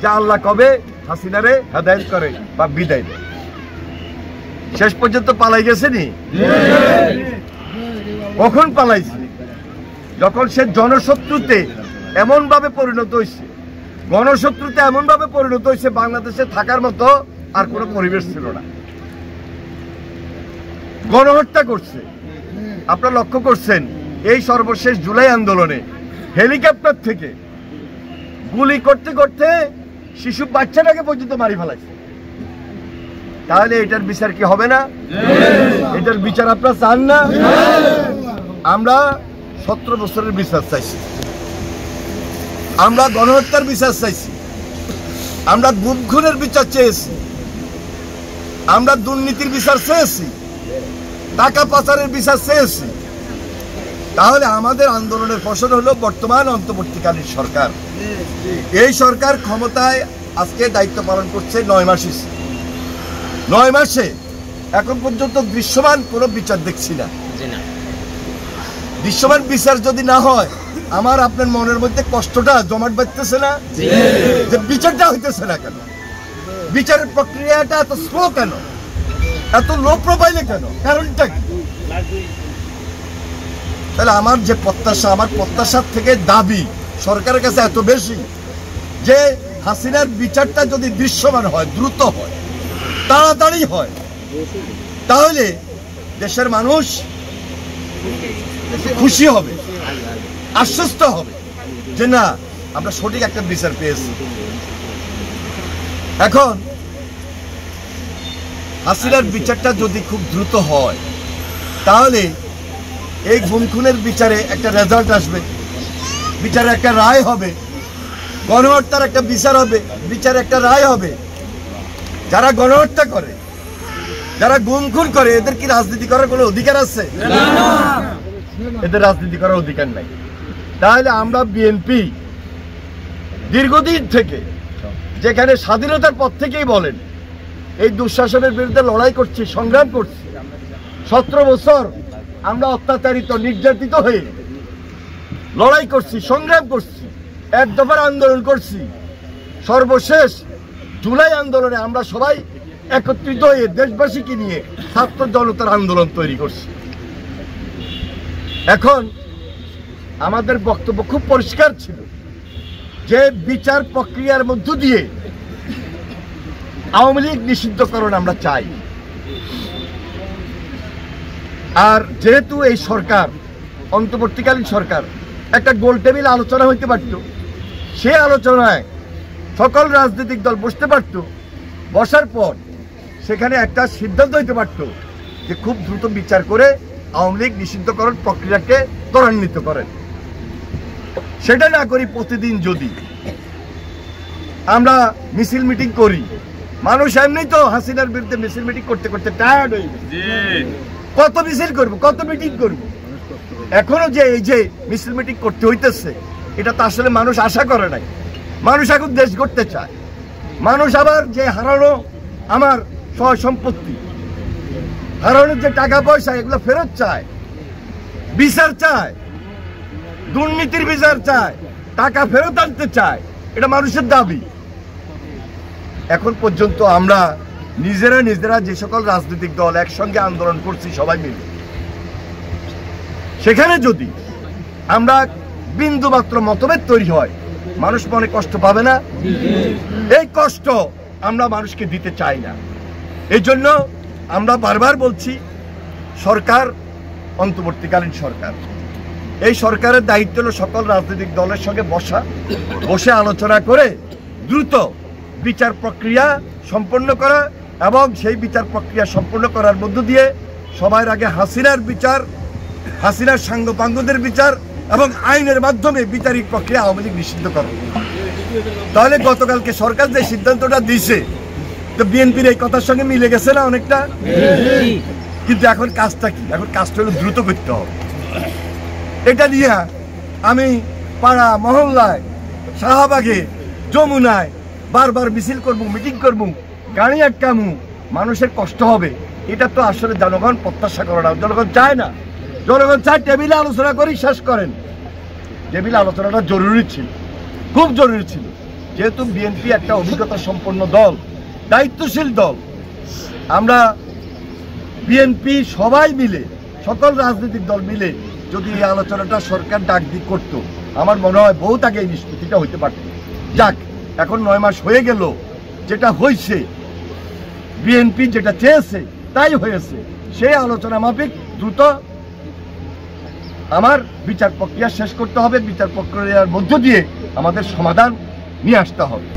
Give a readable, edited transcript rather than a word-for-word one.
যে আল্লাহ কবে হাসিনারে হেদায়েত করে বা বিদায় দেয়। শেষ পর্যন্ত পালাই গেছেনি। কখন পালাইছে? যখন সে জনশত্রুতে এমন ভাবে পরিণত হয়েছে, গণশত্রুতে এমন ভাবে পরিণত হয়েছে, বাংলাদেশে থাকার মতো আর কোনো পরিবেশ ছিল না। গণহত্যা করছে। আপনারা লক্ষ্য করছেন এই সর্বশেষ জুলাই আন্দোলনে হেলিকপ্টার থেকে গুলি করতে করতে শিশু বাচ্চাটাকে পর্যন্ত মারি ফেলাইছে। তাহলে এটার বিচার কি হবে না? এটার বিচার আপনারা চান না? আমরা 17 বছরের বিচার চাইছি, আমরা গণহত্যার বিচার চাইছি, আমরা গুম খুনের বিচার চেয়েছি, আমরা দুর্নীতির বিচার চেয়েছি, টাকা পাচারের বিচার চেয়েছি। তাহলে আমাদের আন্দোলনের ফসল হলো বর্তমান অন্তর্বর্তীকালীন সরকার। এই সরকার ক্ষমতায় আজকে দায়িত্ব পালন করছে 9 মাস। 9 মাসে এখন পর্যন্ত দৃশ্যমান কোনো বিচার দেখছি না। দৃশ্যমান বিচার যদি না হয়, আমার আপনার মনের মধ্যে কষ্টটা জমাট বাঁধতেছে না যে বিচারটা হইতেছে না কেন? বিচারের প্রক্রিয়াটা এত স্লো কেন, এত লো প্রোফাইলে কেন? কারণটা কি? তাহলে আমার যে প্রত্যাশা, আমার প্রত্যাশার থেকে দাবি সরকারের কাছে এত বেশি যে হাসিনার বিচারটা যদি দৃশ্যমান হয়, দ্রুত হয়, তাড়াতাড়ি হয়, তাহলে দেশের মানুষ খুশি হবে, আশ্বস্ত হবে যে না, আমরা সঠিক একটা বিচার পেয়েছি। এখন হাসিনার বিচারটা যদি খুব দ্রুত হয়, তাহলে এই গুম খুনের বিচারে একটা রেজাল্ট আসবে, বিচারে একটা রায় হবে, গণহত্যার একটা বিচার হবে, বিচারে একটা রায় হবে। যারা গণহত্যা করে, যারা গুম খুন করে, এদের কি রাজনীতি করার কোনো অধিকার আছে? এদের রাজনীতি করার অধিকার নাই। তাহলে আমরা বিএনপি দীর্ঘদিন থেকে, যেখানে স্বাধীনতার পর থেকেই বলেন এই দুঃশাসনের বিরুদ্ধে লড়াই করছি, সংগ্রাম করছি, 17 বছর আমরা অত্যাচারিত, নির্যাতিত হয়ে লড়াই করছি, সংগ্রাম করছি, এক দফার আন্দোলন করছি। সর্বশেষ জুলাই আন্দোলনে আমরা সবাই একত্রিত হয়ে দেশবাসীকে নিয়ে ছাত্র জনতার আন্দোলন তৈরি করছি। এখন আমাদের বক্তব্য খুব পরিষ্কার ছিল যে বিচার প্রক্রিয়ার মধ্য দিয়ে আওয়ামী লীগ নিষিদ্ধকরণ আমরা চাই। আর যেহেতু এই সরকার অন্তর্বর্তীকালীন সরকার, একটা গোল টেবিল আলোচনা হইতে পারত, সে আলোচনায় সকল রাজনৈতিক দল বসতে পারত, বসার পর সেখানে একটা সিদ্ধান্ত হইতে পারত যে খুব দ্রুত বিচার করে আওয়ামী লীগ নিষিদ্ধকরণ প্রক্রিয়াকে ত্বরান্বিত করেন। সেটা না করি প্রতিদিন যদি আমরা মিছিল মিটিং করি, মানুষ এমনি তো হাসিনার বিরুদ্ধে মিছিল মিটিং করতে করতে টায়ার্ড হয়ে গেছে। কত মিছিল করবো, কত মিটিং করবো? এখনো যে এই যে মিছিল মিটিং করতে হইতেছে, এটা তো আসলে মানুষ আশা করে নাই। মানুষ এখন দেশ গড়তে চায়। মানুষ আবার যে হারানো আমার সয় সম্পত্তি, হারানোর যে টাকা পয়সা, এগুলো ফেরত চায়, বিচার চায়, দুর্নীতির বিচার চায়, টাকা ফেরত আনতে চায়। এটা মানুষের দাবি। এখন পর্যন্ত আমরা নিজেরা যে সকল রাজনৈতিক দল একসঙ্গে আন্দোলন করছি সবাই মিলে, সেখানে যদি আমরা বিন্দু মাত্র মতভেদ তৈরি হয়, মানুষ মনে কষ্ট পাবে না? এই কষ্ট আমরা মানুষকে দিতে চাই না। এই জন্য আমরা বারবার বলছি, সরকার অন্তর্বর্তীকালীন সরকার, এই সরকারের দায়িত্ব হলো সকল রাজনৈতিক দলের সঙ্গে বসে আলোচনা করে দ্রুত বিচার প্রক্রিয়া সম্পন্ন করা, এবং সেই বিচার প্রক্রিয়া সম্পন্ন করার মধ্য দিয়ে সবার আগে হাসিনার বিচার, হাসিনার সাঙ্গপাঙ্গদের বিচার এবং আইনের মাধ্যমে বিচারিক প্রক্রিয়া আওয়ামী লীগ নিষিদ্ধ করা। তাহলে গতকালকে সরকার যে সিদ্ধান্তটা দিয়েছে, তো বিএনপির এই কথার সঙ্গে মিলে গেছে না অনেকটা? কিন্তু এখন কাজটা কি? এখন কাজটা হলো দ্রুত করতে হবে। এটা নিয়ে আমি পাড়া মহল্লায়, শাহবাগে, যমুনায় বারবার মিছিল করবো, মিটিং করবো, গাড়ি আটকামু, মানুষের কষ্ট হবে। এটা তো আসলে জনগণ প্রত্যাশা করে না, জনগণ চায় না। জনগণ চায় টেবিলে আলোচনা করেই শেষ করেন। টেবিলে আলোচনাটা জরুরি ছিল, খুব জরুরি ছিল। যেহেতু বিএনপি একটা অভিজ্ঞতা সম্পন্ন দল, দায়িত্বশীল দল, আমরা বিএনপি সবাই মিলে, সকল রাজনৈতিক দল মিলে যদি এই আলোচনাটা সরকার ডাক দিয়ে করতো, আমার মনে হয় বহুত আগে এই নিষ্পত্তিটা হইতে পারত। যাক, এখন 9 মাস হয়ে গেল, যেটা হয়েছে বিএনপি যেটা চেয়েছে তাই হয়েছে। সেই আলোচনা মাফিক দ্রুত আমার বিচার প্রক্রিয়া শেষ করতে হবে, বিচার প্রক্রিয়ার মধ্য দিয়ে আমাদের সমাধান নিয়ে আসতে হবে।